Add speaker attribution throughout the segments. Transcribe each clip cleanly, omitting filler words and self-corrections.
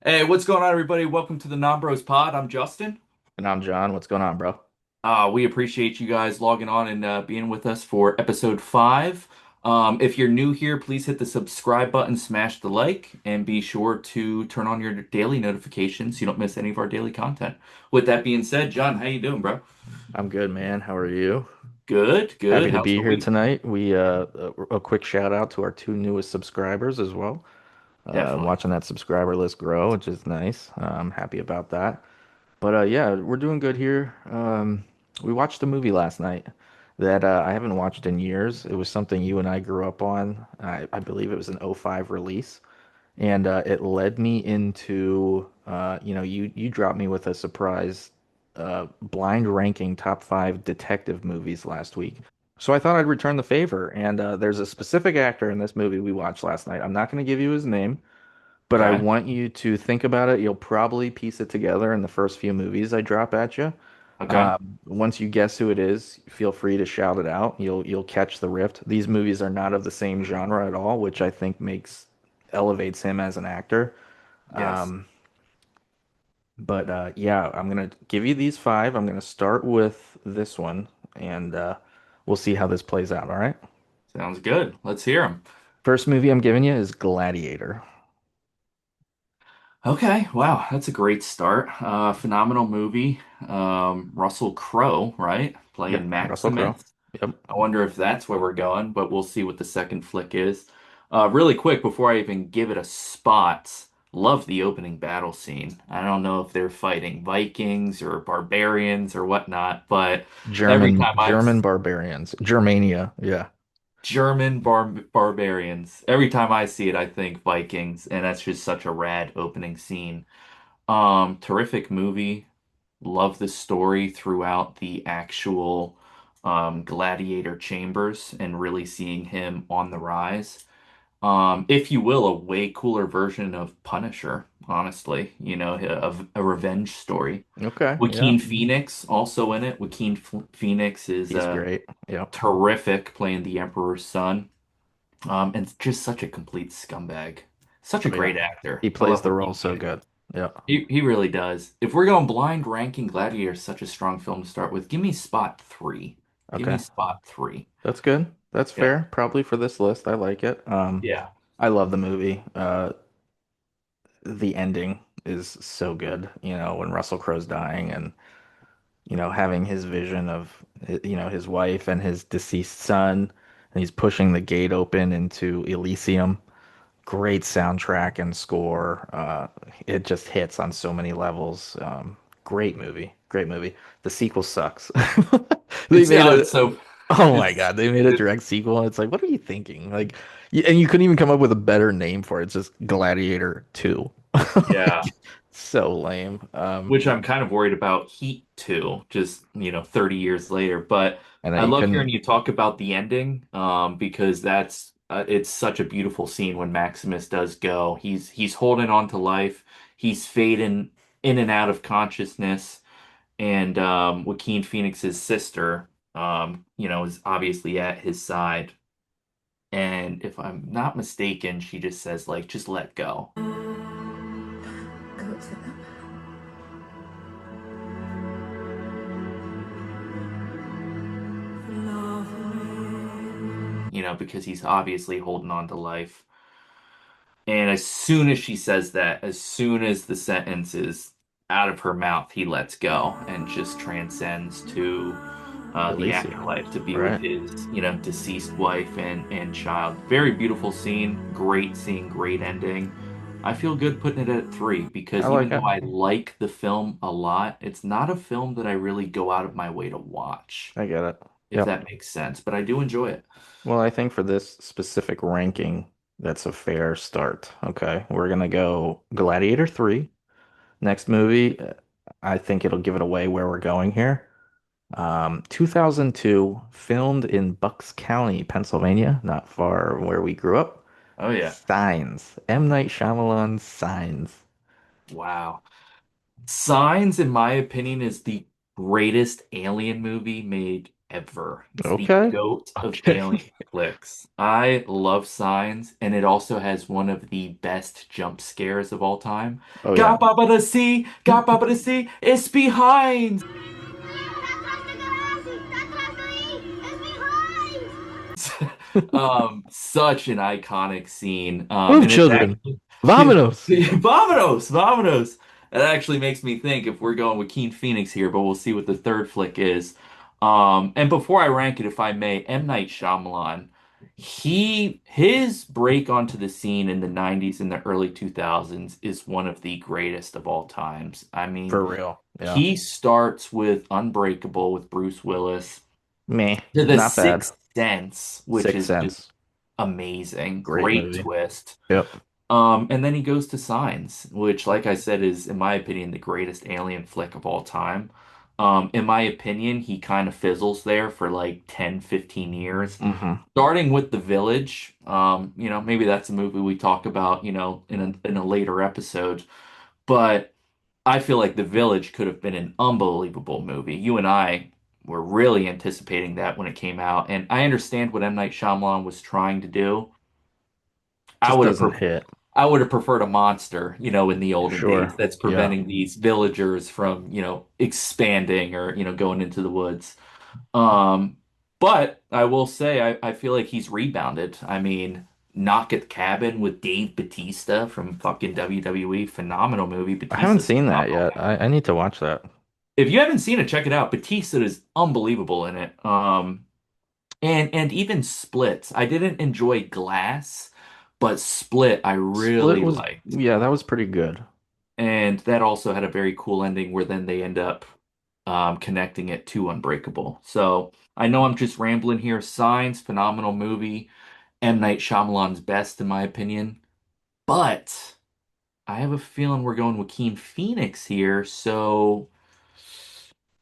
Speaker 1: Hey, what's going on, everybody? Welcome to the Non Bros Pod. I'm Justin.
Speaker 2: And I'm John. What's going on, bro?
Speaker 1: We appreciate you guys logging on and being with us for episode 5. If you're new here, please hit the subscribe button, smash the like, and be sure to turn on your daily notifications so you don't miss any of our daily content. With that being said, John, how you doing, bro?
Speaker 2: I'm good, man. How are you?
Speaker 1: Good, good.
Speaker 2: Happy to
Speaker 1: How's
Speaker 2: be
Speaker 1: the
Speaker 2: here
Speaker 1: week?
Speaker 2: tonight. A quick shout out to our two newest subscribers as well.
Speaker 1: Definitely.
Speaker 2: Watching that subscriber list grow, which is nice. I'm happy about that. But yeah, we're doing good here. We watched a movie last night that I haven't watched in years. It was something you and I grew up on. I believe it was an '05 release, and it led me into you dropped me with a surprise blind ranking top 5 detective movies last week. So I thought I'd return the favor, and there's a specific actor in this movie we watched last night. I'm not going to give you his name, but I
Speaker 1: Okay.
Speaker 2: want you to think about it. You'll probably piece it together in the first few movies I drop at you.
Speaker 1: Okay.
Speaker 2: Once you guess who it is, feel free to shout it out. You'll catch the rift. These movies are not of the same genre at all, which I think makes elevates him as an actor.
Speaker 1: Yes.
Speaker 2: Um, but yeah, I'm gonna give you these 5. I'm gonna start with this one, and we'll see how this plays out. All right.
Speaker 1: Sounds good. Let's hear him.
Speaker 2: First movie I'm giving you is Gladiator.
Speaker 1: Okay, wow, that's a great start. Phenomenal movie. Russell Crowe, right?
Speaker 2: Yep,
Speaker 1: Playing
Speaker 2: Russell Crowe.
Speaker 1: Maximus.
Speaker 2: Yep.
Speaker 1: I wonder if that's where we're going, but we'll see what the second flick is. Really quick, before I even give it a spot, love the opening battle scene. I don't know if they're fighting Vikings or barbarians or whatnot, but every
Speaker 2: German
Speaker 1: time I've
Speaker 2: German barbarians. Germania. Yeah.
Speaker 1: Barbarians, every time I see it, I think Vikings, and that's just such a rad opening scene. Terrific movie. Love the story throughout the actual gladiator chambers and really seeing him on the rise. If you will, a way cooler version of Punisher, honestly, a revenge story.
Speaker 2: Okay. Yeah.
Speaker 1: Joaquin Phoenix also in it. Phoenix is
Speaker 2: He's great. Yep.
Speaker 1: terrific playing the Emperor's son. And just such a complete scumbag. Such a
Speaker 2: Oh yeah.
Speaker 1: great actor.
Speaker 2: He
Speaker 1: I
Speaker 2: plays
Speaker 1: love
Speaker 2: the role
Speaker 1: Joaquin
Speaker 2: so
Speaker 1: Phoenix.
Speaker 2: good. Yeah.
Speaker 1: He really does. If we're going blind ranking Gladiator, is such a strong film to start with. Give me spot 3. Give me
Speaker 2: Okay.
Speaker 1: spot 3.
Speaker 2: That's good. That's
Speaker 1: Yep.
Speaker 2: fair. Probably for this list. I like it.
Speaker 1: Yeah.
Speaker 2: I love the movie. The ending is so good, when Russell Crowe's dying and, having his vision of, his wife and his deceased son, and he's pushing the gate open into Elysium. Great soundtrack and score. It just hits on so many levels. Great movie. Great movie. The sequel sucks. They
Speaker 1: It's
Speaker 2: made
Speaker 1: yeah,
Speaker 2: a,
Speaker 1: it's so
Speaker 2: oh my
Speaker 1: it's
Speaker 2: God, they made a
Speaker 1: it,
Speaker 2: direct sequel, and it's like, what are you thinking? Like, and you couldn't even come up with a better name for it. It's just Gladiator 2.
Speaker 1: yeah.
Speaker 2: So lame.
Speaker 1: Which I'm kind of worried about Heat 2, just 30 years later. But
Speaker 2: And then
Speaker 1: I
Speaker 2: you
Speaker 1: love hearing
Speaker 2: couldn't,
Speaker 1: you talk about the ending, because that's it's such a beautiful scene when Maximus does go. He's holding on to life. He's fading in and out of consciousness, and Joaquin Phoenix's sister, is obviously at his side. And if I'm not mistaken, she just says like, just let go.
Speaker 3: Go to them. Love me.
Speaker 1: Because he's obviously holding on to life. And as soon as she says that, as soon as the sentence is out of her mouth, he lets go and just transcends to the
Speaker 2: Elysium.
Speaker 1: afterlife to be with
Speaker 2: Right.
Speaker 1: his, deceased wife and child. Very beautiful scene, great ending. I feel good putting it at 3
Speaker 2: I
Speaker 1: because even
Speaker 2: like it.
Speaker 1: though I like the film a lot, it's not a film that I really go out of my way to watch,
Speaker 2: I get it.
Speaker 1: if
Speaker 2: Yep.
Speaker 1: that makes sense. But I do enjoy it.
Speaker 2: Well, I think for this specific ranking, that's a fair start. Okay. We're gonna go Gladiator 3. Next movie, I think it'll give it away where we're going here. 2002, filmed in Bucks County, Pennsylvania, not far where we grew up.
Speaker 1: Oh yeah.
Speaker 2: Signs. M. Night Shyamalan's Signs.
Speaker 1: Wow. Signs, in my opinion, is the greatest alien movie made ever. It's the
Speaker 2: Okay.
Speaker 1: goat of
Speaker 2: Okay.
Speaker 1: alien flicks. I love Signs, and it also has one of the best jump scares of all time.
Speaker 2: Oh yeah.
Speaker 1: Got Baba to see, got Baba to see, it's behind. Such an iconic scene.
Speaker 2: Move,
Speaker 1: And it's
Speaker 2: children.
Speaker 1: actually
Speaker 2: Vamonos.
Speaker 1: Vamonos, Vamonos. That actually makes me think if we're going with Keen Phoenix here, but we'll see what the third flick is. And before I rank it, if I may, M. Night Shyamalan, his break onto the scene in the 90s and the early 2000s is one of the greatest of all times. I mean,
Speaker 2: For real. Yeah.
Speaker 1: he starts with Unbreakable with Bruce Willis
Speaker 2: Meh.
Speaker 1: to The
Speaker 2: Not bad.
Speaker 1: Sixth Sense, which
Speaker 2: Sixth
Speaker 1: is just
Speaker 2: Sense.
Speaker 1: amazing.
Speaker 2: Great
Speaker 1: Great
Speaker 2: movie.
Speaker 1: twist.
Speaker 2: Yep.
Speaker 1: And then he goes to Signs, which, like I said, is, in my opinion, the greatest alien flick of all time. In my opinion, he kind of fizzles there for like 10, 15 years.
Speaker 2: Hmm.
Speaker 1: Starting with The Village, maybe that's a movie we talk about, in a later episode. But I feel like The Village could have been an unbelievable movie. You and I were really anticipating that when it came out, and I understand what M. Night Shyamalan was trying to do. I
Speaker 2: Just
Speaker 1: would have
Speaker 2: doesn't
Speaker 1: pref
Speaker 2: hit.
Speaker 1: I would have preferred a monster, in the olden days
Speaker 2: Sure.
Speaker 1: that's
Speaker 2: Yeah.
Speaker 1: preventing these villagers from, expanding or, going into the woods. Um, but I will say I feel like he's rebounded. I mean, Knock at the Cabin with Dave Batista from fucking WWE, phenomenal movie.
Speaker 2: I haven't
Speaker 1: Batista's
Speaker 2: seen that
Speaker 1: phenomenal.
Speaker 2: yet. I need to watch that.
Speaker 1: If you haven't seen it, check it out. Batista is unbelievable in it. And even Split. I didn't enjoy Glass, but Split I
Speaker 2: Split
Speaker 1: really
Speaker 2: was,
Speaker 1: liked.
Speaker 2: yeah, that was pretty good.
Speaker 1: And that also had a very cool ending where then they end up connecting it to Unbreakable. So I know I'm just rambling here. Signs, phenomenal movie. M. Night Shyamalan's best in my opinion. But I have a feeling we're going Joaquin Phoenix here. So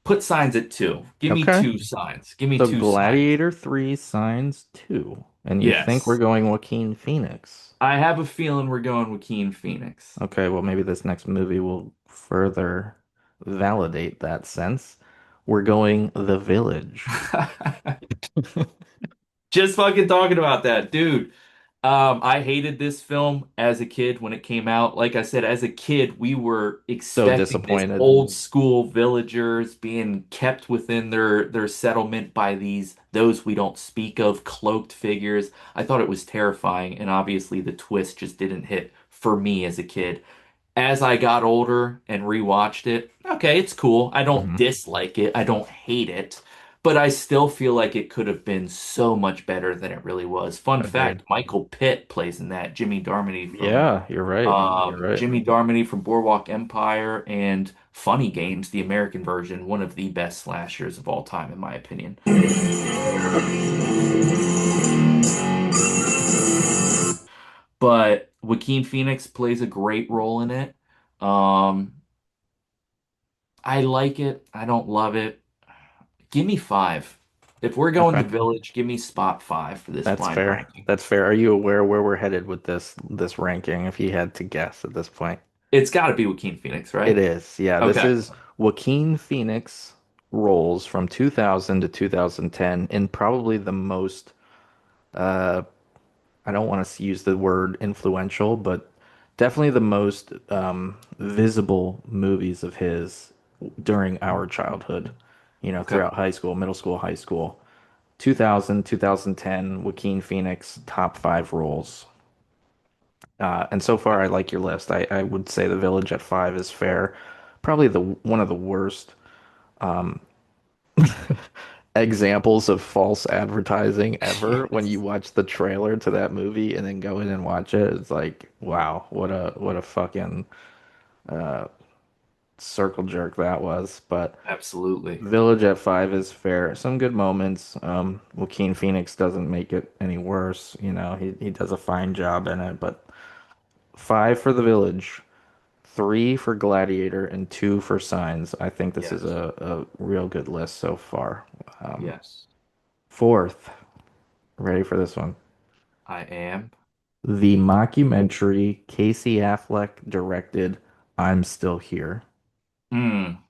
Speaker 1: put Signs at two. Give me
Speaker 2: Okay.
Speaker 1: two signs. Give me
Speaker 2: So
Speaker 1: two signs.
Speaker 2: Gladiator 3 Signs 2. And you think we're
Speaker 1: Yes.
Speaker 2: going Joaquin Phoenix.
Speaker 1: I have a feeling we're going Joaquin Phoenix.
Speaker 2: Okay, well maybe this next movie will further validate that sense. We're going The Village.
Speaker 1: Just fucking talking about that, dude. I hated this film as a kid when it came out. Like I said, as a kid, we were
Speaker 2: So
Speaker 1: expecting this
Speaker 2: disappointed.
Speaker 1: old school villagers being kept within their settlement by those we don't speak of cloaked figures. I thought it was terrifying, and obviously the twist just didn't hit for me as a kid. As I got older and rewatched it, okay, it's cool. I don't
Speaker 2: Mhm.
Speaker 1: dislike it. I don't hate it. But I still feel like it could have been so much better than it really was. Fun
Speaker 2: Agreed.
Speaker 1: fact, Michael Pitt plays in that.
Speaker 2: Yeah, you're right. You're right.
Speaker 1: Jimmy Darmody from Boardwalk Empire and Funny Games, the American version, one of the best slashers of all time, in my opinion. But Joaquin Phoenix plays a great role in it. Um, I like it. I don't love it. Give me five. If we're going the
Speaker 2: Okay.
Speaker 1: village, give me spot five for this
Speaker 2: That's
Speaker 1: blind
Speaker 2: fair.
Speaker 1: ranking.
Speaker 2: That's fair. Are you aware where we're headed with this ranking if you had to guess at this point?
Speaker 1: It's got to be Joaquin Phoenix,
Speaker 2: It
Speaker 1: right?
Speaker 2: is. Yeah, this
Speaker 1: Okay.
Speaker 2: is Joaquin Phoenix roles from 2000 to 2010 in probably the most uh I don't want to use the word influential, but definitely the most visible movies of his during our childhood,
Speaker 1: Okay.
Speaker 2: throughout high school, middle school, high school. 2000, 2010, Joaquin Phoenix top five roles. And so far, I like your list. I would say The Village at five is fair. Probably the one of the worst examples of false advertising ever. When you
Speaker 1: Yes.
Speaker 2: watch the trailer to that movie and then go in and watch it, it's like, wow, what a fucking circle jerk that was. But
Speaker 1: Absolutely.
Speaker 2: Village at five is fair. Some good moments. Joaquin Phoenix doesn't make it any worse. He does a fine job in it. But five for The Village, three for Gladiator, and two for Signs. I think this is
Speaker 1: Yes.
Speaker 2: a real good list so far. Um,
Speaker 1: Yes.
Speaker 2: Fourth, ready for this one?
Speaker 1: I am.
Speaker 2: The mockumentary Casey Affleck directed I'm Still Here.
Speaker 1: Hmm.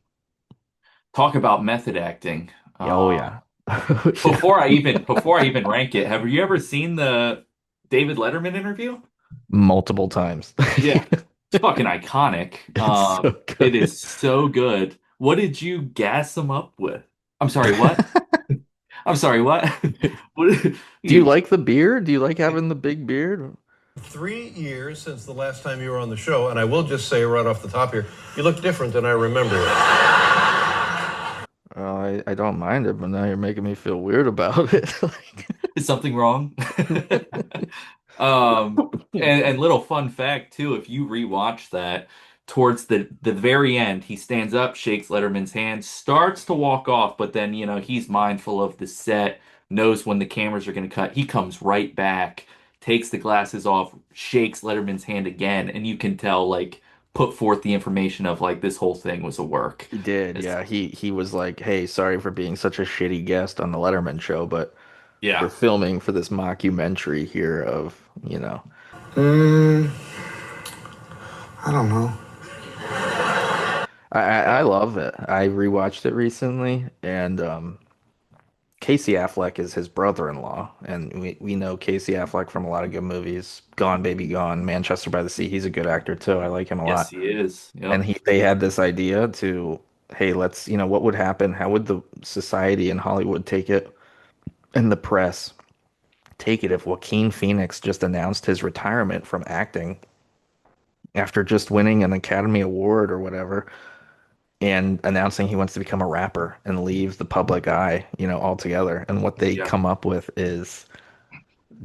Speaker 1: Talk about method acting.
Speaker 2: Oh yeah. Yeah.
Speaker 1: Before I even rank it, have you ever seen the David Letterman interview?
Speaker 2: Multiple times.
Speaker 1: Yeah. It's fucking iconic.
Speaker 2: It's so
Speaker 1: It
Speaker 2: good.
Speaker 1: is so good. What did you gas him up with? I'm sorry, what? I'm sorry, what? What
Speaker 2: Do you
Speaker 1: you
Speaker 2: like the beard? Do you like having the big beard?
Speaker 4: 3 years since the last time you were on the show, and I will just say right off the top here, you look different than I remember you.
Speaker 2: I don't mind it, but now you're making me feel weird about it. Like,
Speaker 1: is something wrong? Um, and little fun fact too, if you rewatch that, towards the very end, he stands up, shakes Letterman's hand, starts to walk off, but then he's mindful of the set, knows when the cameras are going to cut. He comes right back, takes the glasses off, shakes Letterman's hand again, and you can tell like put forth the information of like this whole thing was a work.
Speaker 2: he did,
Speaker 1: It's,
Speaker 2: yeah. He was like, "Hey, sorry for being such a shitty guest on the Letterman show, but we're
Speaker 1: yeah.
Speaker 2: filming for this mockumentary here of, you know."
Speaker 3: Mm, I don't know.
Speaker 2: I love it. I rewatched it recently, and Casey Affleck is his brother-in-law, and we know Casey Affleck from a lot of good movies. Gone Baby Gone, Manchester by the Sea. He's a good actor too. I like him a
Speaker 1: Yes,
Speaker 2: lot.
Speaker 1: he is.
Speaker 2: And
Speaker 1: Yep.
Speaker 2: they had this idea to, hey, let's, what would happen? How would the society in Hollywood take it and the press take it if Joaquin Phoenix just announced his retirement from acting after just winning an Academy Award or whatever and announcing he wants to become a rapper and leave the public eye, altogether. And what they
Speaker 1: Yeah.
Speaker 2: come up with is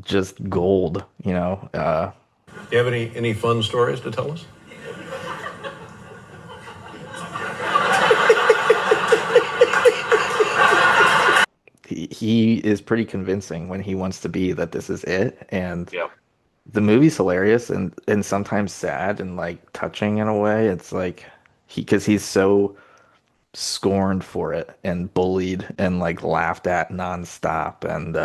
Speaker 2: just gold, you know.
Speaker 4: Do you have any fun stories to tell us?
Speaker 2: He is pretty convincing when he wants to be that this is it. And
Speaker 1: Yep.
Speaker 2: the movie's hilarious and sometimes sad and like touching in a way. It's like because he's so scorned for it and bullied and like laughed at nonstop and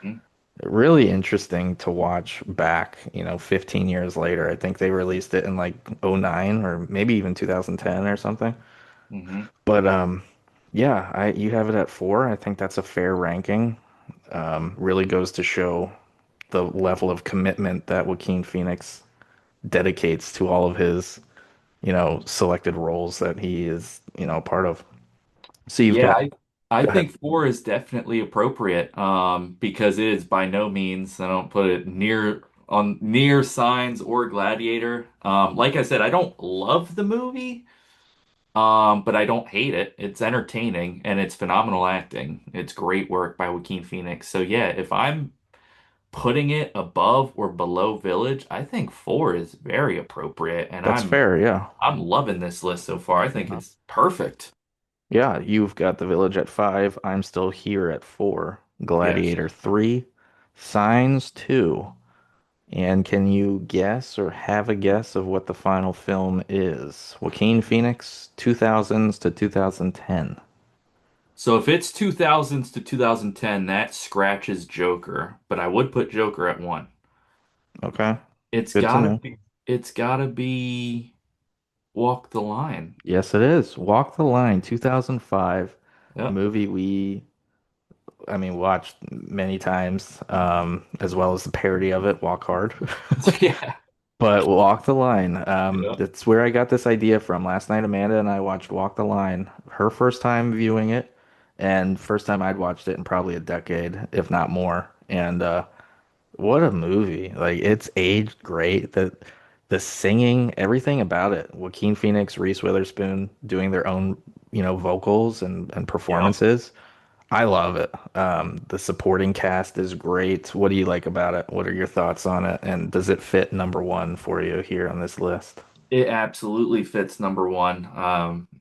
Speaker 1: Mm,
Speaker 2: really interesting to watch back, 15 years later. I think they released it in like '09 or maybe even 2010 or something.
Speaker 1: Mm-hmm.
Speaker 2: But yeah, I you have it at 4. I think that's a fair ranking. Really goes to show the level of commitment that Joaquin Phoenix dedicates to all of his, selected roles that he is, part of. So you've
Speaker 1: Yeah,
Speaker 2: got,
Speaker 1: I
Speaker 2: go ahead.
Speaker 1: think 4 is definitely appropriate, because it is by no means, I don't put it near Signs or Gladiator. Like I said, I don't love the movie, but I don't hate it. It's entertaining and it's phenomenal acting. It's great work by Joaquin Phoenix. So yeah, if I'm putting it above or below Village, I think 4 is very appropriate, and
Speaker 2: That's
Speaker 1: I'm
Speaker 2: fair, yeah.
Speaker 1: I'm loving this list so far. I think
Speaker 2: Uh,
Speaker 1: it's perfect.
Speaker 2: Yeah, you've got The Village at 5. I'm Still Here at 4.
Speaker 1: Yes.
Speaker 2: Gladiator 3. Signs 2. And can you guess or have a guess of what the final film is? Joaquin Phoenix, 2000s to 2010.
Speaker 1: So if it's 2000s to 2010, that scratches Joker, but I would put Joker at 1.
Speaker 2: Okay,
Speaker 1: It's
Speaker 2: good to
Speaker 1: gotta
Speaker 2: know.
Speaker 1: be it's gotta be Walk the Line.
Speaker 2: Yes, it is. Walk the Line, 2005. A
Speaker 1: Yep.
Speaker 2: movie watched many times, as well as the parody of it, Walk Hard.
Speaker 1: Yeah.
Speaker 2: But Walk the Line,
Speaker 1: Yeah.
Speaker 2: that's where I got this idea from. Last night, Amanda and I watched Walk the Line, her first time viewing it, and first time I'd watched it in probably a decade, if not more. And what a movie! Like it's aged great. The singing, everything about it. Joaquin Phoenix, Reese Witherspoon doing their own, vocals and
Speaker 1: Yep.
Speaker 2: performances. I love it. The supporting cast is great. What do you like about it? What are your thoughts on it? And does it fit number one for you here on this list?
Speaker 1: It absolutely fits number 1.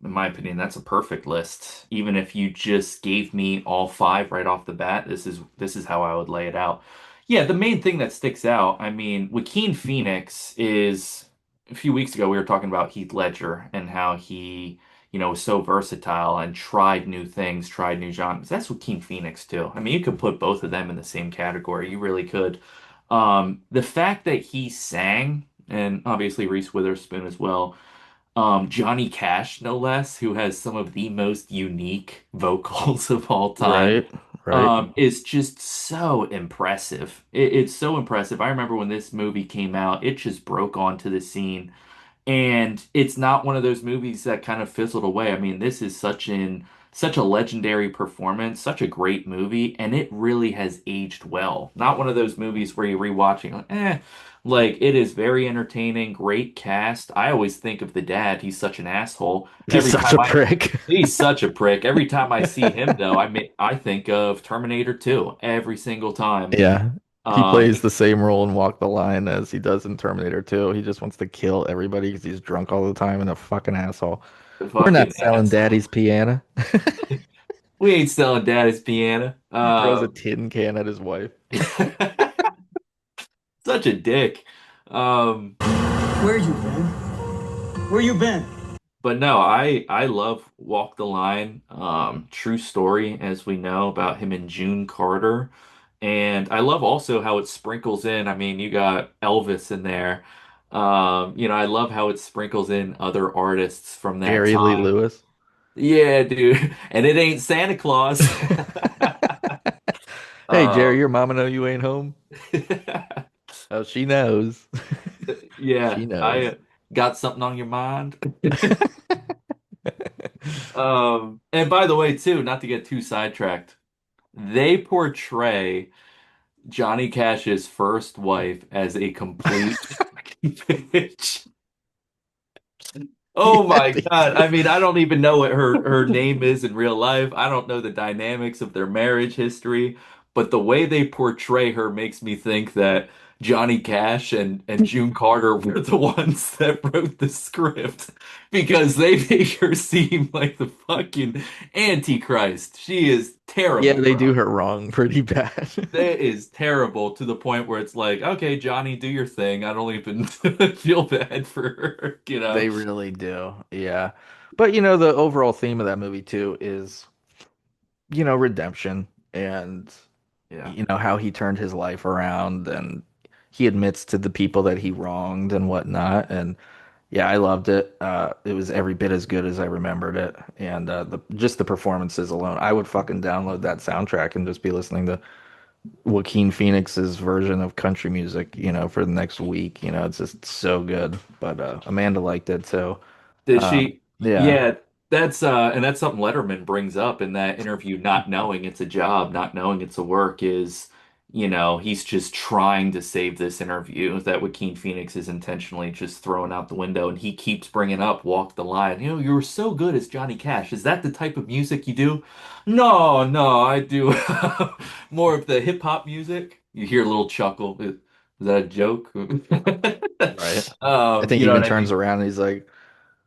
Speaker 1: In my opinion, that's a perfect list. Even if you just gave me all 5 right off the bat, this is how I would lay it out. Yeah, the main thing that sticks out, I mean, Joaquin Phoenix is a few weeks ago we were talking about Heath Ledger and how he, was so versatile and tried new things, tried new genres. That's Joaquin Phoenix too. I mean, you could put both of them in the same category. You really could. The fact that he sang, and obviously Reese Witherspoon as well, Johnny Cash, no less, who has some of the most unique vocals of all time.
Speaker 2: Right? right?
Speaker 1: is just so impressive. It's so impressive. I remember when this movie came out, it just broke onto the scene. And it's not one of those movies that kind of fizzled away. I mean, this is such a legendary performance, such a great movie, and it really has aged well. Not one of those movies where you're rewatching, like, like it is very entertaining, great cast. I always think of the dad, he's such an asshole.
Speaker 2: He's such a prick.
Speaker 1: He's such a prick. Every time I see him though, I think of Terminator 2 every single time.
Speaker 2: Yeah. He plays
Speaker 1: He
Speaker 2: the same role in Walk the Line as he does in Terminator 2. He just wants to kill everybody because he's drunk all the time and a fucking asshole. We're not
Speaker 1: fucking
Speaker 2: selling
Speaker 1: asshole.
Speaker 2: daddy's piano.
Speaker 1: We ain't selling daddy's piano.
Speaker 2: He throws a tin can at his wife.
Speaker 1: Such a dick. Um,
Speaker 5: Where you been? Where you been?
Speaker 1: but no, I love Walk the Line. True story, as we know, about him and June Carter. And I love also how it sprinkles in. I mean, you got Elvis in there. I love how it sprinkles in other artists from that
Speaker 2: Jerry Lee
Speaker 1: time.
Speaker 2: Lewis.
Speaker 1: Yeah, dude. And it ain't Santa Claus.
Speaker 2: Hey, Jerry,
Speaker 1: Um,
Speaker 2: your mama know you ain't home? Oh, she knows.
Speaker 1: yeah,
Speaker 2: She knows.
Speaker 1: I got something on your mind. And by the way, too, not to get too sidetracked, they portray Johnny Cash's first wife as a complete bitch. Oh
Speaker 2: Yeah,
Speaker 1: my
Speaker 2: they
Speaker 1: God.
Speaker 2: do.
Speaker 1: I mean, I don't even know what her name is in real life. I don't know the dynamics of their marriage history, but the way they portray her makes me think that Johnny Cash and June Carter were the ones that wrote the script because they make her seem like the fucking Antichrist. She is
Speaker 2: Yeah,
Speaker 1: terrible,
Speaker 2: they
Speaker 1: bro.
Speaker 2: do her wrong pretty bad.
Speaker 1: That is terrible to the point where it's like, okay, Johnny, do your thing. I don't even feel bad for her, you know?
Speaker 2: They really do. Yeah. But the overall theme of that movie too is, redemption and
Speaker 1: Yeah.
Speaker 2: how he turned his life around and he admits to the people that he wronged and whatnot. And yeah, I loved it. It was every bit as good as I remembered it. And just the performances alone, I would fucking download that soundtrack and just be listening to Joaquin Phoenix's version of country music, for the next week. It's just so good. But Amanda liked it too.
Speaker 1: Did she?
Speaker 2: Yeah.
Speaker 1: Yeah, that's something Letterman brings up in that interview, not knowing it's a job, not knowing it's a work is, he's just trying to save this interview that Joaquin Phoenix is intentionally just throwing out the window, and he keeps bringing up Walk the Line. You were so good as Johnny Cash. Is that the type of music you do? No, no, I do more of the hip hop music. You hear a little chuckle. Is that a joke?
Speaker 2: Right. I think
Speaker 1: You
Speaker 2: he
Speaker 1: know
Speaker 2: even
Speaker 1: what I
Speaker 2: turns
Speaker 1: mean?
Speaker 2: around and he's like,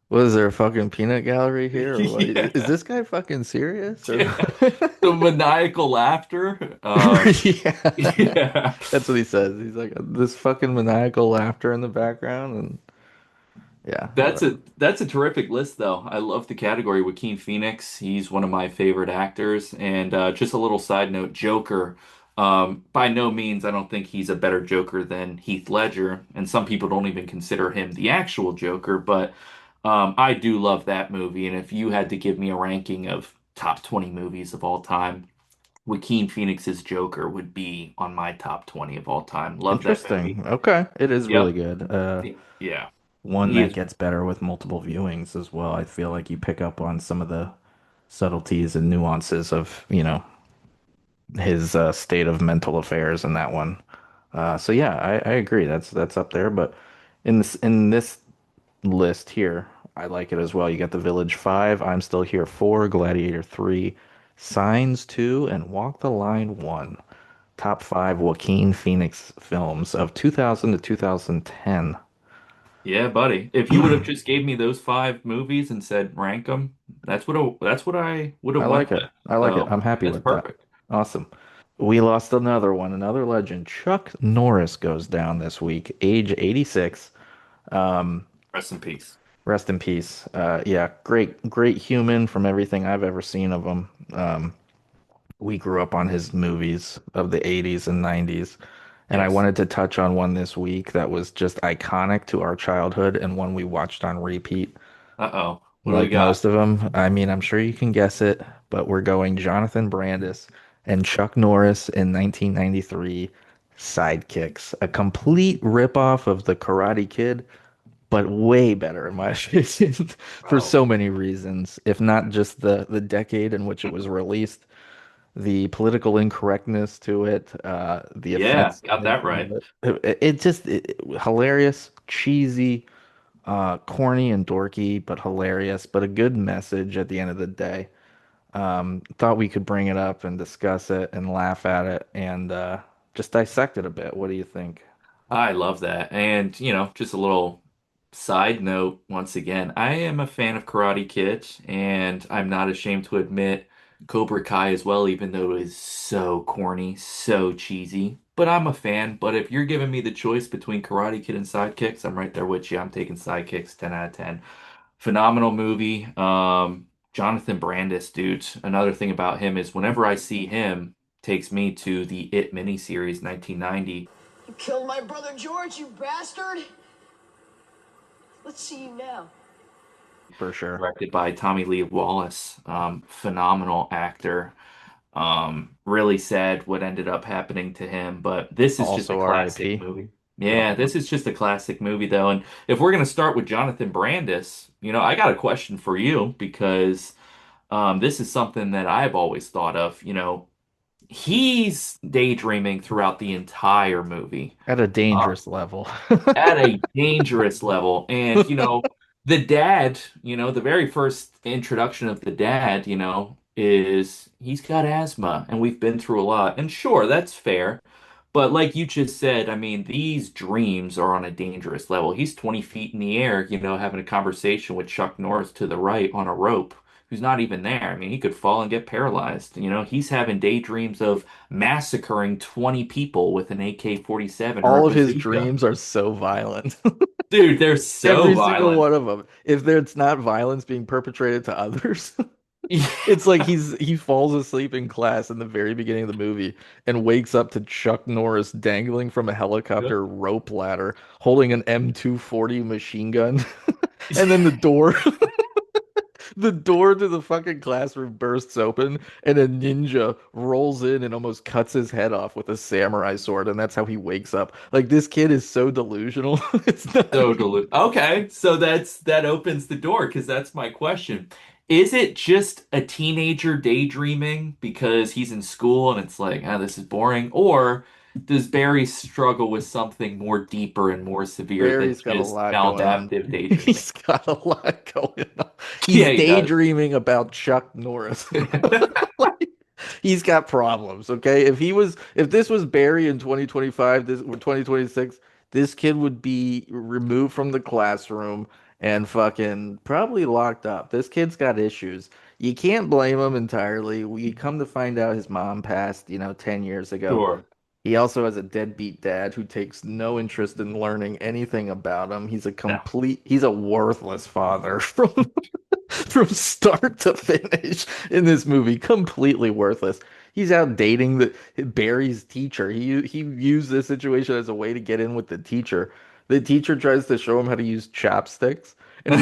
Speaker 2: "What is there a fucking peanut gallery here or what? Is
Speaker 1: Yeah.
Speaker 2: this guy fucking serious or?"
Speaker 1: Yeah. The maniacal laughter.
Speaker 2: Yeah.
Speaker 1: Yeah.
Speaker 2: That's what he says. He's like this fucking maniacal laughter in the background and yeah.
Speaker 1: That's a terrific list though. I love the category Joaquin Phoenix. He's one of my favorite actors. And just a little side note, Joker. By no means I don't think he's a better Joker than Heath Ledger, and some people don't even consider him the actual Joker, but I do love that movie. And if you had to give me a ranking of top 20 movies of all time, Joaquin Phoenix's Joker would be on my top 20 of all time. Love that movie.
Speaker 2: Interesting. Okay. It is really
Speaker 1: Yep.
Speaker 2: good.
Speaker 1: Yeah.
Speaker 2: One
Speaker 1: He
Speaker 2: that
Speaker 1: is.
Speaker 2: gets better with multiple viewings as well. I feel like you pick up on some of the subtleties and nuances of, his state of mental affairs in that one. So yeah, I agree. That's up there. But in this list here, I like it as well. You got The Village 5, I'm Still Here 4, Gladiator 3, Signs 2, and Walk the Line 1. Top five Joaquin Phoenix films of 2000 to 2010.
Speaker 1: Yeah, buddy. If you would have just gave me those five movies and said rank them, that's what I would
Speaker 2: I
Speaker 1: have went
Speaker 2: like it.
Speaker 1: with.
Speaker 2: I like it.
Speaker 1: So
Speaker 2: I'm happy
Speaker 1: that's
Speaker 2: with that.
Speaker 1: perfect.
Speaker 2: Awesome. We lost another one, another legend. Chuck Norris goes down this week, age 86. Um,
Speaker 1: Rest in peace.
Speaker 2: Rest in peace. Yeah, great human from everything I've ever seen of him. We grew up on his movies of the 80s and 90s. And I
Speaker 1: Yes.
Speaker 2: wanted to touch on one this week that was just iconic to our childhood and one we watched on repeat.
Speaker 1: Uh-oh. What do we
Speaker 2: Like
Speaker 1: got?
Speaker 2: most of them, I mean, I'm sure you can guess it, but we're going Jonathan Brandis and Chuck Norris in 1993, Sidekicks, a complete ripoff of The Karate Kid, but way better in my opinion for
Speaker 1: Oh,
Speaker 2: so many reasons, if not just the decade in which it was released, the political incorrectness to it, the
Speaker 1: yeah, got
Speaker 2: offensiveness
Speaker 1: that
Speaker 2: of
Speaker 1: right.
Speaker 2: it. It just hilarious, cheesy, corny and dorky, but hilarious, but a good message at the end of the day. Thought we could bring it up and discuss it and laugh at it and just dissect it a bit. What do you think?
Speaker 1: I love that. And, just a little side note once again, I am a fan of Karate Kid, and I'm not ashamed to admit Cobra Kai as well, even though it is so corny, so cheesy. But I'm a fan. But if you're giving me the choice between Karate Kid and Sidekicks, I'm right there with you. I'm taking Sidekicks 10 out of 10. Phenomenal movie. Jonathan Brandis, dude. Another thing about him is whenever I see him, takes me to the It miniseries 1990.
Speaker 6: You killed my brother George, you bastard! Let's see you now.
Speaker 2: For sure.
Speaker 1: Directed by Tommy Lee Wallace. Phenomenal actor. Really sad what ended up happening to him, but this is just a
Speaker 2: Also
Speaker 1: classic
Speaker 2: R.I.P.
Speaker 1: movie. Yeah, this is just a classic movie though. And if we're gonna start with Jonathan Brandis, I got a question for you because this is something that I've always thought of. He's daydreaming throughout the entire movie.
Speaker 2: At a
Speaker 1: Uh,
Speaker 2: dangerous level.
Speaker 1: at a dangerous level. And, the dad, the very first introduction of the dad, is he's got asthma and we've been through a lot. And sure, that's fair. But like you just said, I mean, these dreams are on a dangerous level. He's 20 feet in the air, having a conversation with Chuck Norris to the right on a rope, who's not even there. I mean, he could fall and get paralyzed. He's having daydreams of massacring 20 people with an AK-47 or a
Speaker 2: All of his
Speaker 1: bazooka.
Speaker 2: dreams are so violent.
Speaker 1: Dude, they're so
Speaker 2: Every single
Speaker 1: violent.
Speaker 2: one of them. If there's not violence being perpetrated to others, it's like he falls asleep in class in the very beginning of the movie and wakes up to Chuck Norris dangling from a
Speaker 1: Yep.
Speaker 2: helicopter rope ladder, holding an M240 machine gun, and then the door to the fucking classroom bursts open, and a ninja rolls in and almost cuts his head off with a samurai sword, and that's how he wakes up. Like this kid is so delusional. It's not
Speaker 1: So
Speaker 2: even
Speaker 1: Okay, so that opens the door because that's my question. Is it just a teenager daydreaming because he's in school and it's like, this is boring? Or does Barry struggle with something more deeper and more severe than
Speaker 2: Barry's got a
Speaker 1: just
Speaker 2: lot going on.
Speaker 1: maladaptive daydreaming?
Speaker 2: He's got a lot going on. He's
Speaker 1: Yeah, he does.
Speaker 2: daydreaming about Chuck Norris. Like, he's got problems, okay? If this was Barry in 2025, this or 2026, this kid would be removed from the classroom and fucking probably locked up. This kid's got issues. You can't blame him entirely. We come to find out his mom passed, 10 years ago.
Speaker 1: Sure.
Speaker 2: He also has a deadbeat dad who takes no interest in learning anything about him.
Speaker 1: No.
Speaker 2: He's a worthless father from start to finish in this movie, completely worthless. He's out dating Barry's teacher. He used this situation as a way to get in with the teacher. The teacher tries to show him how to use chopsticks, and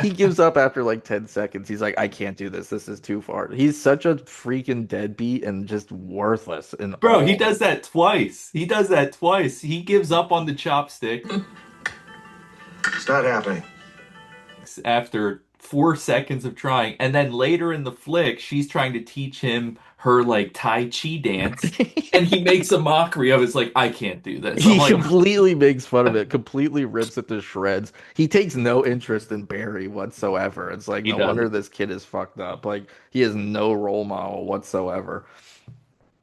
Speaker 2: he gives up after like 10 seconds. He's like, I can't do this. This is too far. He's such a freaking deadbeat and just worthless in
Speaker 1: Bro, he
Speaker 2: all.
Speaker 1: does that twice. He does that twice. He gives up on the chopstick
Speaker 3: It's not happening.
Speaker 1: after 4 seconds of trying. And then later in the flick, she's trying to teach him her like Tai Chi dance. And he makes a mockery of it. It's like, I can't do this. I'm
Speaker 2: He
Speaker 1: like,
Speaker 2: completely makes fun of it, completely rips it to shreds. He takes no interest in Barry whatsoever. It's like,
Speaker 1: he
Speaker 2: no wonder
Speaker 1: doesn't.
Speaker 2: this kid is fucked up. Like, he has no role model whatsoever.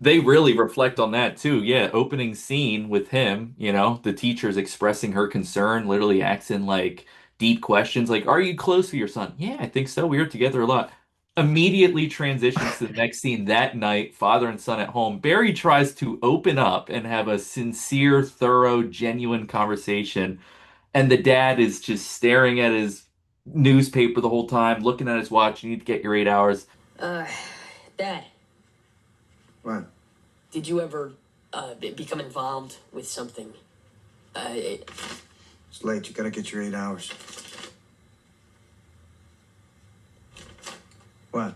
Speaker 1: They really reflect on that too. Yeah, opening scene with him, the teacher's expressing her concern, literally asking like deep questions like, "Are you close to your son?" "Yeah, I think so. We were together a lot." Immediately transitions to the next scene that night, father and son at home. Barry tries to open up and have a sincere, thorough, genuine conversation, and the dad is just staring at his newspaper the whole time, looking at his watch. You need to get your 8 hours.
Speaker 6: Uh, Dad,
Speaker 3: What?
Speaker 6: did you ever, become involved with something? It,
Speaker 3: It's late. You gotta get your 8 hours. What?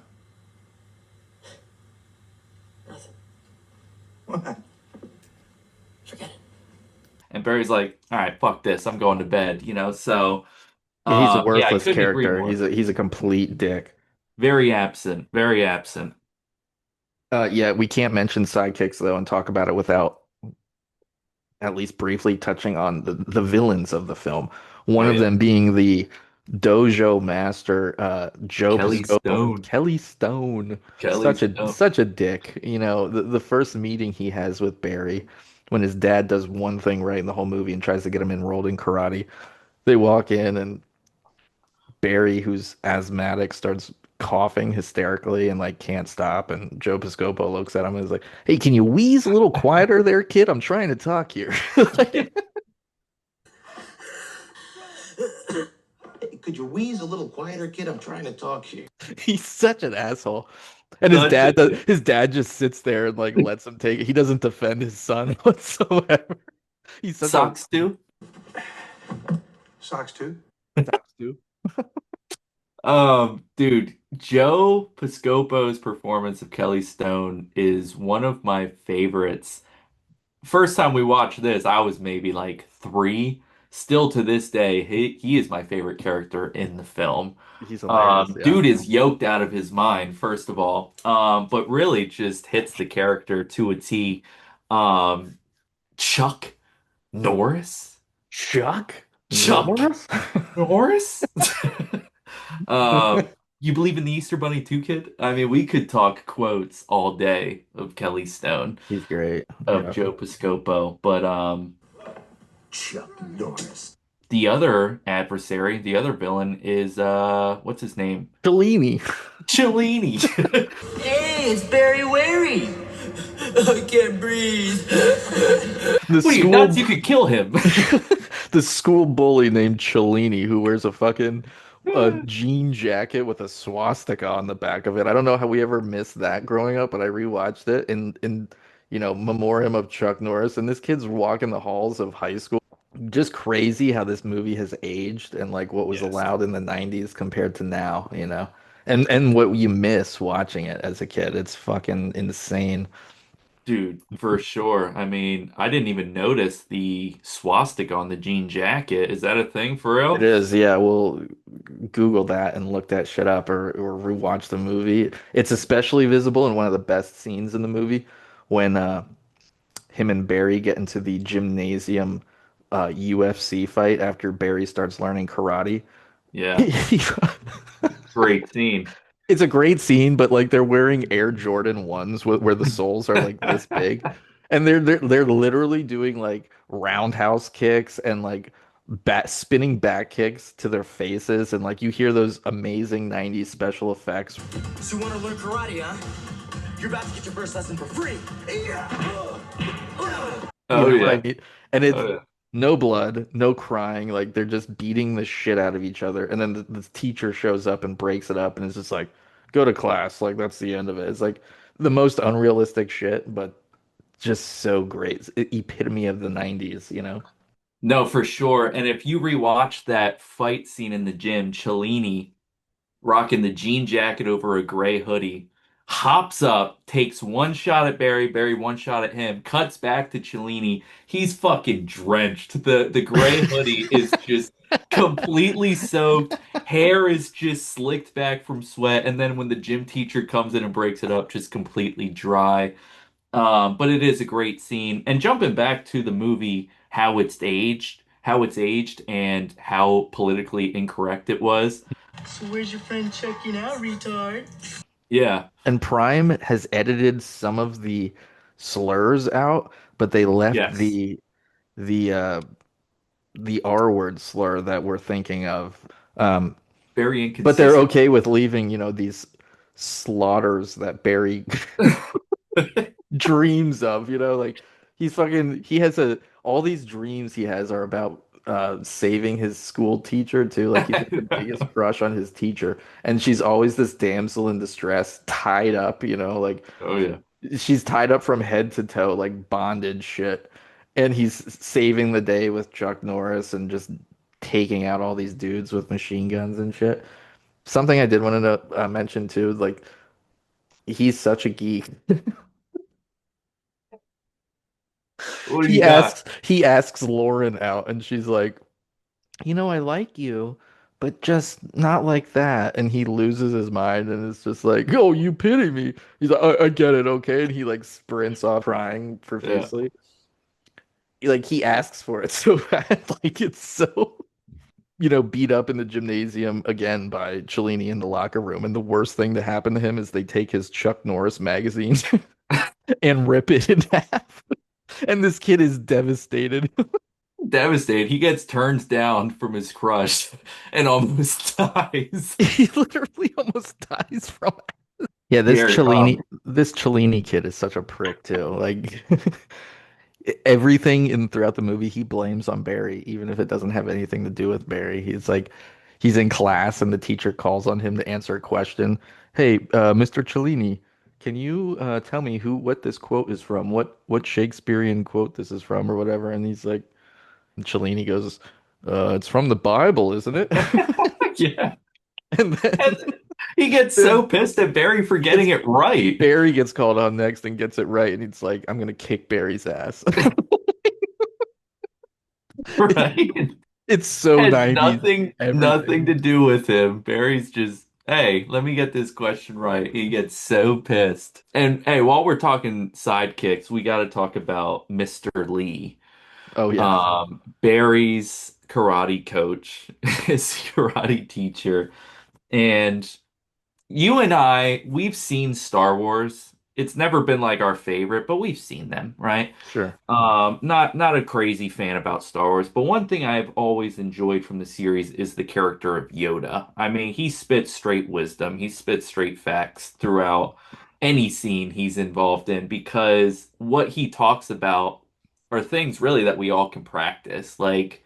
Speaker 6: Nothing.
Speaker 1: Barry's like, all right, fuck this, I'm going to bed, so
Speaker 2: Yeah, he's a
Speaker 1: yeah, I
Speaker 2: worthless
Speaker 1: couldn't agree
Speaker 2: character.
Speaker 1: more.
Speaker 2: He's a complete dick.
Speaker 1: Very absent, very absent.
Speaker 2: Yeah, we can't mention sidekicks though and talk about it without at least briefly touching on the villains of the film. One
Speaker 1: Oh
Speaker 2: of
Speaker 1: yeah.
Speaker 2: them being the dojo master, Joe
Speaker 1: Kelly
Speaker 2: Piscopo,
Speaker 1: Stone.
Speaker 2: Kelly Stone.
Speaker 1: Kelly Stone.
Speaker 2: Such a dick. The first meeting he has with Barry, when his dad does one thing right in the whole movie and tries to get him enrolled in karate. They walk in and Barry, who's asthmatic, starts coughing hysterically and like can't stop. And Joe Piscopo looks at him and is like, "Hey, can you wheeze a little quieter there, kid? I'm trying to talk here." Like,
Speaker 3: Hey, could you wheeze a little quieter, kid? I'm trying to talk here.
Speaker 2: he's such an asshole. And
Speaker 1: Such a
Speaker 2: his dad just sits there and like lets him take it. He doesn't defend his son whatsoever. He's such a
Speaker 1: Socks too.
Speaker 3: Socks too?
Speaker 2: sucks dude.
Speaker 1: Dude, Joe Piscopo's performance of Kelly Stone is one of my favorites. First time we watched this, I was maybe like 3. Still to this day, he is my favorite character in the film.
Speaker 2: He's hilarious, yeah.
Speaker 1: Dude is yoked out of his mind, first of all. But really just hits the character to a T. Um, Chuck Norris?
Speaker 2: Chuck
Speaker 1: Chuck
Speaker 2: Norris?
Speaker 1: Norris? Um, you believe in the Easter Bunny too, kid? I mean, we could talk quotes all day of Kelly Stone,
Speaker 2: He's great.
Speaker 1: of
Speaker 2: Yeah.
Speaker 1: Joe Piscopo, but
Speaker 3: Chuck Norris.
Speaker 1: the other adversary, the other villain is what's his name?
Speaker 2: Cellini.
Speaker 1: Cellini.
Speaker 6: Hey, it's Barry Wary. I can't breathe.
Speaker 2: The
Speaker 1: What are you
Speaker 2: school
Speaker 1: nuts? You could kill him.
Speaker 2: the school bully named Cellini who wears a fucking jean jacket with a swastika on the back of it. I don't know how we ever missed that growing up, but I rewatched it in memoriam of Chuck Norris. And this kid's walking the halls of high school. Just crazy how this movie has aged and like what was
Speaker 1: Yes.
Speaker 2: allowed in the 90s compared to now. And what you miss watching it as a kid. It's fucking insane.
Speaker 1: Dude, for sure. I mean, I didn't even notice the swastika on the jean jacket. Is that a thing for
Speaker 2: It
Speaker 1: real?
Speaker 2: is, yeah. We'll Google that and look that shit up or rewatch the movie. It's especially visible in one of the best scenes in the movie when him and Barry get into the gymnasium UFC fight after Barry starts learning karate.
Speaker 1: Yeah. Great scene.
Speaker 2: It's a great scene, but like they're wearing Air Jordan ones where the soles are like this big, and they're literally doing like roundhouse kicks and like spinning back kicks to their faces, and like you hear those amazing 90s special effects.
Speaker 6: So you want to learn karate, huh? You're about to get your first lesson for free.
Speaker 2: You
Speaker 1: Oh
Speaker 2: know what I
Speaker 1: yeah.
Speaker 2: mean? And it's
Speaker 1: Oh yeah.
Speaker 2: no blood, no crying, like they're just beating the shit out of each other, and then the teacher shows up and breaks it up, and it's just like, go to class, like that's the end of it. It's like the most unrealistic shit, but just so great. It's epitome of the 90s.
Speaker 1: No, for sure. And if you rewatch that fight scene in the gym, Cellini rocking the jean jacket over a gray hoodie, hops up, takes one shot at Barry, Barry one shot at him, cuts back to Cellini. He's fucking drenched. The gray hoodie is just completely soaked. Hair is just slicked back from sweat. And then when the gym teacher comes in and breaks it up, just completely dry. But it is a great scene. And jumping back to the movie, how it's aged and how politically incorrect it was.
Speaker 6: So where's your friend Chucky now, retard?
Speaker 1: Yeah.
Speaker 2: And Prime has edited some of the slurs out, but they left
Speaker 1: Yes.
Speaker 2: the uh the R word slur that we're thinking of. Um,
Speaker 1: Very
Speaker 2: but they're
Speaker 1: inconsistent.
Speaker 2: okay with leaving, these slaughters that Barry dreams of, like he has all these dreams he has are about saving his school teacher too. Like he's got the biggest crush on his teacher, and she's always this damsel in distress, tied up, like
Speaker 1: Oh yeah.
Speaker 2: she's tied up from head to toe, like bondage shit. And he's saving the day with Chuck Norris and just taking out all these dudes with machine guns and shit. Something I did want to mention too, like he's such a geek.
Speaker 1: What do you got?
Speaker 2: He asks Lauren out and she's like, I like you, but just not like that. And he loses his mind and it's just like, oh, you pity me. He's like, I get it, okay. And he like sprints off crying
Speaker 1: Yeah.
Speaker 2: profusely. Like he asks for it so bad. Like it's so, beat up in the gymnasium again by Cellini in the locker room. And the worst thing to happen to him is they take his Chuck Norris magazine and rip it in half. And this kid is devastated.
Speaker 1: Devastated. He gets turned down from his crush and almost dies.
Speaker 2: He literally almost dies from it. Yeah,
Speaker 1: Here,
Speaker 2: This Cellini kid is such a prick too. Like everything in throughout the movie he blames on Barry, even if it doesn't have anything to do with Barry. He's like he's in class and the teacher calls on him to answer a question. Hey, Mr. Cellini, can you tell me what this quote is from? What Shakespearean quote this is from or whatever? And he's like and Cellini goes, it's from the Bible, isn't it?
Speaker 1: yeah.
Speaker 2: And
Speaker 1: And he gets so
Speaker 2: then
Speaker 1: pissed at Barry for getting
Speaker 2: gets
Speaker 1: it right.
Speaker 2: Barry gets called on next and gets it right, and he's like, "I'm gonna kick Barry's ass."
Speaker 1: Right?
Speaker 2: It's so
Speaker 1: Has
Speaker 2: 90s,
Speaker 1: nothing
Speaker 2: everything.
Speaker 1: to do with him. Barry's just, hey, let me get this question right. He gets so pissed. And hey, while we're talking sidekicks, we got to talk about Mr. Lee.
Speaker 2: Oh yes,
Speaker 1: Barry's karate coach, his karate teacher. And you and we've seen Star Wars. It's never been like our favorite, but we've seen them, right?
Speaker 2: sure.
Speaker 1: Not a crazy fan about Star Wars, but one thing I've always enjoyed from the series is the character of Yoda. I mean, he spits straight wisdom, he spits straight facts throughout any scene he's involved in because what he talks about are things really that we all can practice, like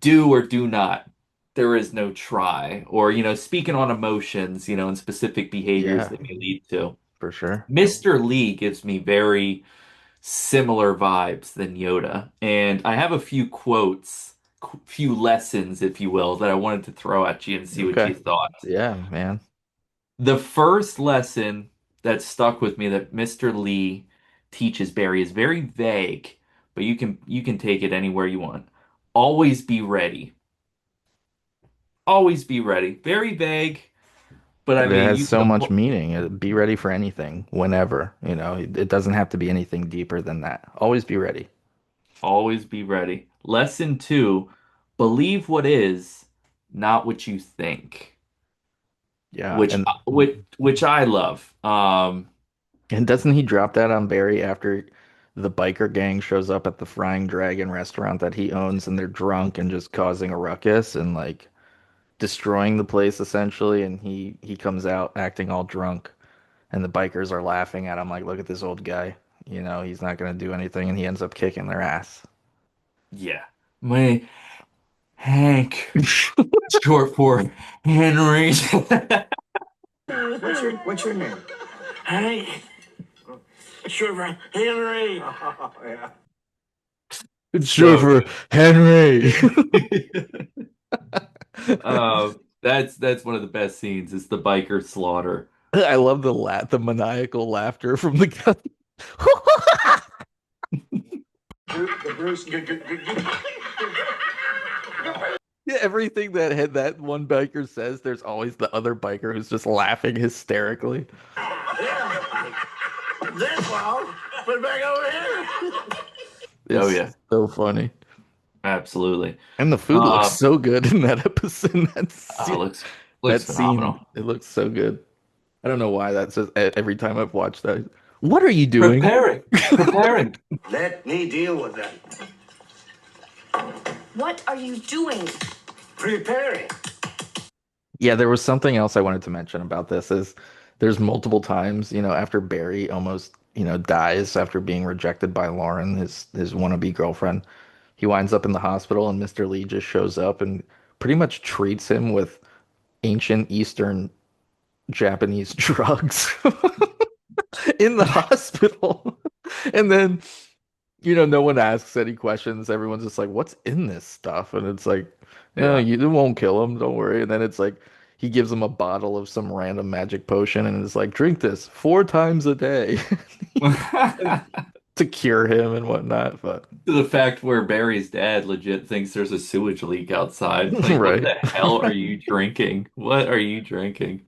Speaker 1: do or do not. There is no try, or speaking on emotions, and specific behaviors
Speaker 2: Yeah,
Speaker 1: they may lead to.
Speaker 2: for sure.
Speaker 1: Mr. Lee gives me very similar vibes than Yoda. And I have a few quotes, few lessons, if you will, that I wanted to throw at you and see what
Speaker 2: Okay.
Speaker 1: you thought.
Speaker 2: Yeah, man.
Speaker 1: The first lesson that stuck with me that Mr. Lee teaches Barry is very vague, but you can take it anywhere you want. Always be ready. Always be ready. Very vague, but I
Speaker 2: But it
Speaker 1: mean,
Speaker 2: has
Speaker 1: you can
Speaker 2: so much
Speaker 1: apply,
Speaker 2: meaning. Be ready for anything, whenever. It doesn't have to be anything deeper than that. Always be ready.
Speaker 1: always be ready. Lesson two, believe what is, not what you think.
Speaker 2: Yeah,
Speaker 1: which which I love.
Speaker 2: and doesn't he drop that on Barry after the biker gang shows up at the Frying Dragon restaurant that he owns and they're drunk and just causing a ruckus and like destroying the place essentially and he comes out acting all drunk and the bikers are laughing at him like look at this old guy. He's not gonna do anything and he ends up kicking their ass.
Speaker 1: Yeah, my Hank, short for Henry.
Speaker 3: What's your name?
Speaker 6: Hank. Short for Henry.
Speaker 3: Oh, yeah.
Speaker 2: It's short
Speaker 1: So
Speaker 2: for Henry.
Speaker 1: good. That's one of the best scenes. Is the biker slaughter.
Speaker 2: I love the maniacal laughter from the guy.
Speaker 3: The Bruce.
Speaker 2: Yeah, everything that one biker says, there's always the other biker who's just laughing hysterically.
Speaker 6: That's wild. Put it back over here.
Speaker 1: Oh
Speaker 2: It's
Speaker 1: yeah,
Speaker 2: so funny.
Speaker 1: absolutely.
Speaker 2: And the food looks
Speaker 1: Um,
Speaker 2: so good in that episode, in
Speaker 1: looks
Speaker 2: that scene.
Speaker 1: phenomenal.
Speaker 2: It looks so good. I don't know why that says every time I've watched that. What are you doing?
Speaker 1: Preparing, preparing.
Speaker 3: Let me deal with that.
Speaker 7: What are you doing?
Speaker 3: Preparing.
Speaker 2: Yeah, there was something else I wanted to mention about this is there's multiple times, after Barry almost, dies after being rejected by Lauren, his wannabe girlfriend. He winds up in the hospital and Mr. Lee just shows up and pretty much treats him with ancient Eastern Japanese drugs in the hospital. And then, no one asks any questions. Everyone's just like, "What's in this stuff?" And it's like, "No,
Speaker 1: Yeah.
Speaker 2: you it won't kill him. Don't worry." And then it's like he gives him a bottle of some random magic potion and it's like, "Drink this 4 times a day." to cure him and whatnot. But
Speaker 1: To the fact where Barry's dad legit thinks there's a sewage leak outside. Like, what
Speaker 2: right.
Speaker 1: the hell are you drinking? What are you drinking?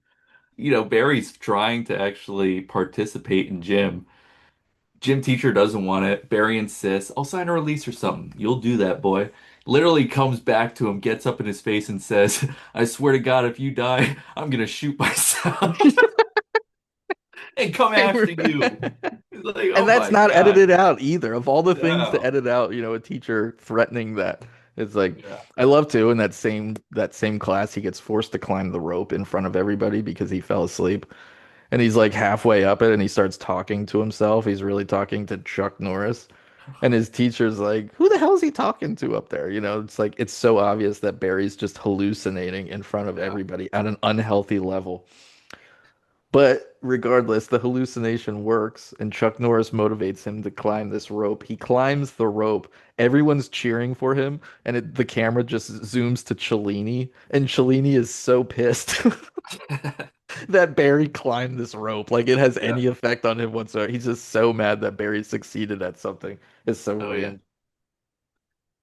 Speaker 1: Barry's trying to actually participate in gym. Gym teacher doesn't want it. Barry insists, I'll sign a release or something. You'll do that, boy. Literally comes back to him, gets up in his face and says, I swear to God, if you die, I'm gonna shoot myself and come after you. It's like,
Speaker 2: And
Speaker 1: oh
Speaker 2: that's
Speaker 1: my
Speaker 2: not
Speaker 1: God.
Speaker 2: edited out either. Of all the things to
Speaker 1: No.
Speaker 2: edit out, a teacher threatening that. It's like
Speaker 1: Yeah.
Speaker 2: I love to in that same class he gets forced to climb the rope in front of everybody because he fell asleep. And he's like halfway up it and he starts talking to himself. He's really talking to Chuck Norris. And his teacher's like, who the hell is he talking to up there? It's like it's so obvious that Barry's just hallucinating in front of
Speaker 1: Yeah.
Speaker 2: everybody at an unhealthy level. But regardless, the hallucination works, and Chuck Norris motivates him to climb this rope. He climbs the rope. Everyone's cheering for him, and the camera just zooms to Cellini, and Cellini is so pissed that Barry climbed this rope. Like it has
Speaker 1: Yeah.
Speaker 2: any effect on him whatsoever. He's just so mad that Barry succeeded at something. It's so
Speaker 1: Oh yeah.
Speaker 2: brilliant.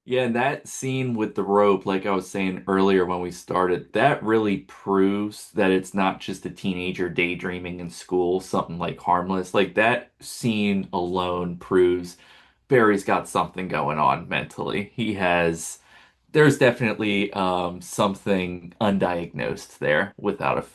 Speaker 1: Yeah, and that scene with the rope, like I was saying earlier when we started, that really proves that it's not just a teenager daydreaming in school, something like harmless. Like that scene alone proves Barry's got something going on mentally. There's definitely something undiagnosed there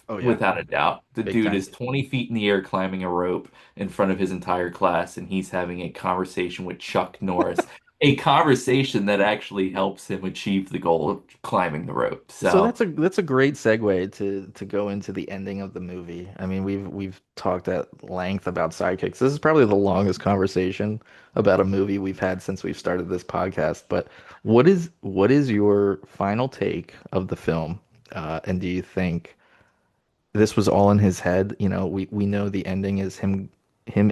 Speaker 2: Oh yeah,
Speaker 1: without a doubt. The
Speaker 2: big
Speaker 1: dude
Speaker 2: time.
Speaker 1: is 20 feet in the air climbing a rope in front of his entire class, and he's having a conversation with Chuck Norris, a conversation that actually helps him achieve the goal of climbing the rope.
Speaker 2: So
Speaker 1: So,
Speaker 2: that's a great segue to go into the ending of the movie. I mean, we've talked at length about sidekicks. This is probably the longest conversation about a movie we've had since we've started this podcast. But what is your final take of the film? And do you think this was all in his head? We know the ending is him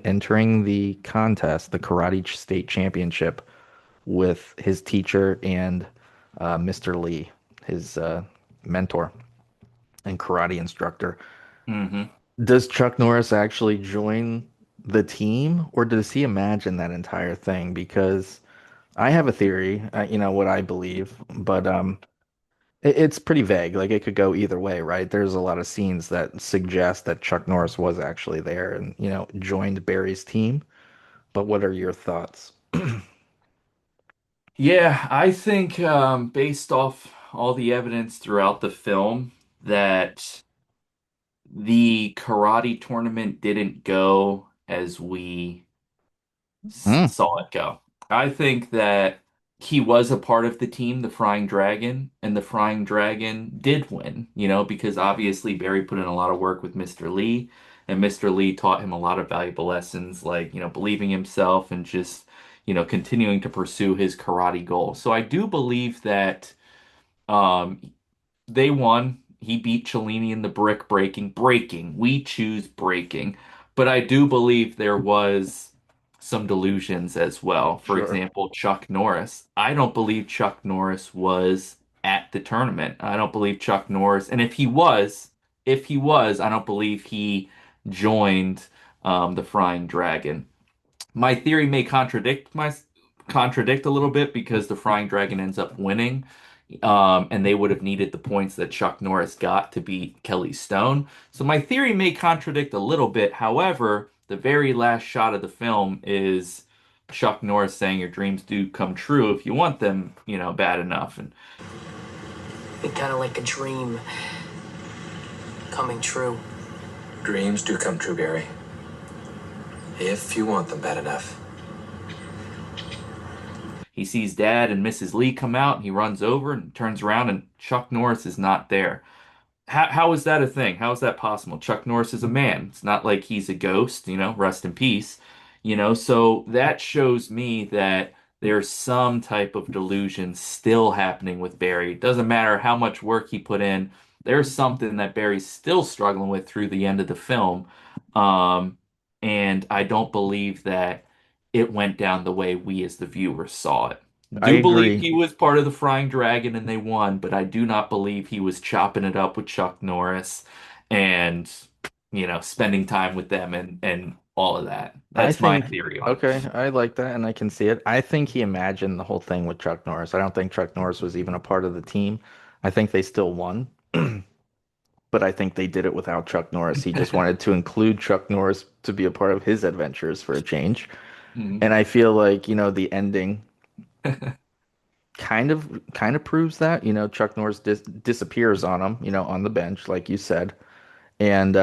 Speaker 2: entering the contest, the state championship, with his teacher and Mr. Lee, his mentor and karate instructor.
Speaker 1: mhm.
Speaker 2: Does Chuck Norris actually join the team, or does he imagine that entire thing? Because I have a theory, what I believe, but it's pretty vague. Like it could go either way, right? There's a lot of scenes that suggest that Chuck Norris was actually there and joined Barry's team. But what are your thoughts?
Speaker 1: Yeah, I think based off all the evidence throughout the film that the karate tournament didn't go as we
Speaker 2: Hmm,
Speaker 1: saw it go. I think that he was a part of the team, the Frying Dragon, and the Frying Dragon did win, because obviously Barry put in a lot of work with Mr. Lee, and Mr. Lee taught him a lot of valuable lessons, like, believing himself and just, continuing to pursue his karate goal. So I do believe that um, they won. He beat Cellini in the brick breaking. Breaking. We choose breaking. But I do believe there was some delusions as well. For
Speaker 2: sure.
Speaker 1: example, Chuck Norris. I don't believe Chuck Norris was at the tournament. I don't believe Chuck Norris, and if he was, I don't believe he joined the Frying Dragon. My theory may contradict a little bit because the Frying Dragon ends up winning, and they would have needed the points that Chuck Norris got to beat Kelly Stone. So my theory may contradict a little bit. However, the very last shot of the film is Chuck Norris saying your dreams do come true if you want them, bad enough. And
Speaker 6: Be kind of like a dream coming true.
Speaker 7: Dreams do come true, Barry. If you want them bad enough.
Speaker 1: he sees Dad and Mrs. Lee come out, and he runs over and turns around, and Chuck Norris is not there. How is that a thing? How is that possible? Chuck Norris is a man. It's not like he's a ghost, rest in peace. So that shows me that there's some type of delusion still happening with Barry. It doesn't matter how much work he put in, there's something that Barry's still struggling with through the end of the film. Um, and I don't believe that it went down the way we as the viewer saw it.
Speaker 2: I
Speaker 1: Do believe
Speaker 2: agree.
Speaker 1: he was part of the Frying Dragon and they won, but I do not believe he was chopping it up with Chuck Norris and spending time with them and all of that.
Speaker 2: I
Speaker 1: That's my
Speaker 2: think,
Speaker 1: theory on
Speaker 2: okay,
Speaker 1: it.
Speaker 2: I like that and I can see it. I think he imagined the whole thing with Chuck Norris. I don't think Chuck Norris was even a part of the team. I think they still won, but I think they did it without Chuck Norris. He just wanted to include Chuck Norris to be a part of his adventures for a change.
Speaker 1: Mhm.
Speaker 2: And I feel like, the ending kind of proves that, Chuck Norris disappears on him, on the bench, like you said. And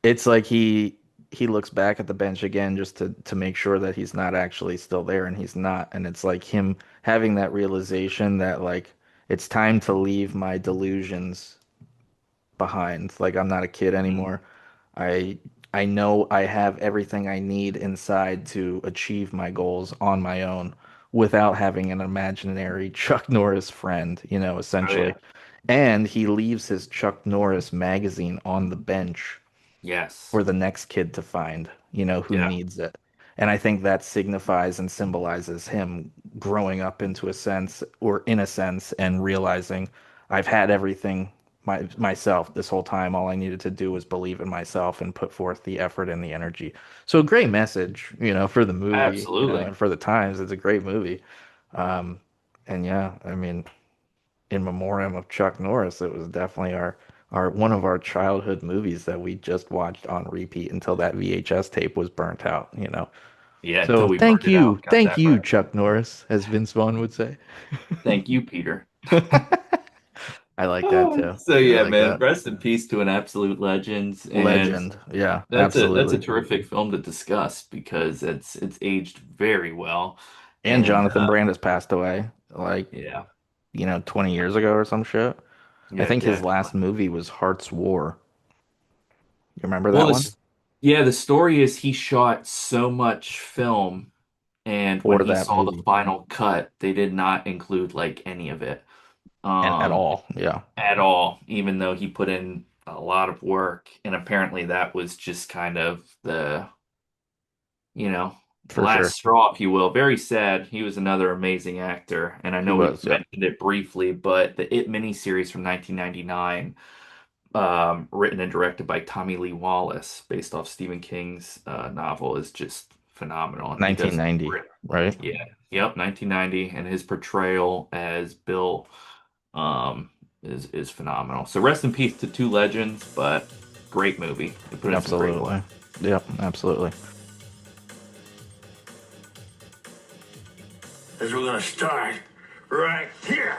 Speaker 2: it's like he looks back at the bench again just to make sure that he's not actually still there, and he's not. And it's like him having that realization that like it's time to leave my delusions behind. Like I'm not a kid
Speaker 1: Mhm.
Speaker 2: anymore. I I know I have everything I need inside to achieve my goals on my own without having an imaginary Chuck Norris friend,
Speaker 1: Oh yeah.
Speaker 2: essentially. And he leaves his Chuck Norris magazine on the bench
Speaker 1: Yes.
Speaker 2: for the next kid to find, who
Speaker 1: Yeah.
Speaker 2: needs it. And I think that signifies and symbolizes him growing up into a sense, or in a sense, and realizing I've had everything myself this whole time. All I needed to do was believe in myself and put forth the effort and the energy. So great message, for the movie,
Speaker 1: Absolutely.
Speaker 2: and for the times. It's a great movie. Um, and yeah, I mean, in memoriam of Chuck Norris, it was definitely our one of our childhood movies that we just watched on repeat until that VHS tape was burnt out.
Speaker 1: Yeah, until
Speaker 2: So
Speaker 1: we burned it out. Got
Speaker 2: thank
Speaker 1: that
Speaker 2: you,
Speaker 1: right.
Speaker 2: Chuck Norris, as Vince Vaughn would say.
Speaker 1: Thank you, Peter.
Speaker 2: I like that too.
Speaker 1: So
Speaker 2: I
Speaker 1: yeah,
Speaker 2: like
Speaker 1: man,
Speaker 2: that.
Speaker 1: rest in peace to an absolute legend. And
Speaker 2: Legend. Yeah,
Speaker 1: that's a
Speaker 2: absolutely.
Speaker 1: terrific film to discuss because it's aged very well.
Speaker 2: And
Speaker 1: And
Speaker 2: Jonathan Brandis passed away like,
Speaker 1: yeah,
Speaker 2: 20 years ago or some shit. I
Speaker 1: yeah,
Speaker 2: think his
Speaker 1: definitely.
Speaker 2: last movie was Heart's War. You remember
Speaker 1: Well,
Speaker 2: that one?
Speaker 1: this yeah, the story is he shot so much film, and when
Speaker 2: For
Speaker 1: he
Speaker 2: that
Speaker 1: saw the
Speaker 2: movie.
Speaker 1: final cut, they did not include like any of it.
Speaker 2: And at
Speaker 1: Um,
Speaker 2: all. Yeah,
Speaker 1: at all, even though he put in a lot of work, and apparently that was just kind of you know, the
Speaker 2: for
Speaker 1: last
Speaker 2: sure.
Speaker 1: straw, if you will. Very sad. He was another amazing actor, and I
Speaker 2: He
Speaker 1: know we
Speaker 2: was, yeah.
Speaker 1: mentioned it briefly, but the It miniseries from 1999, written and directed by Tommy Lee Wallace, based off Stephen King's novel, is just phenomenal, and he does
Speaker 2: 1990,
Speaker 1: great.
Speaker 2: right?
Speaker 1: Yeah, yep, 1990, and his portrayal as Bill um, is phenomenal. So rest in peace to two legends, but great movie. They put in some great work.
Speaker 2: Absolutely. Yep, absolutely.
Speaker 3: As we're gonna start right here.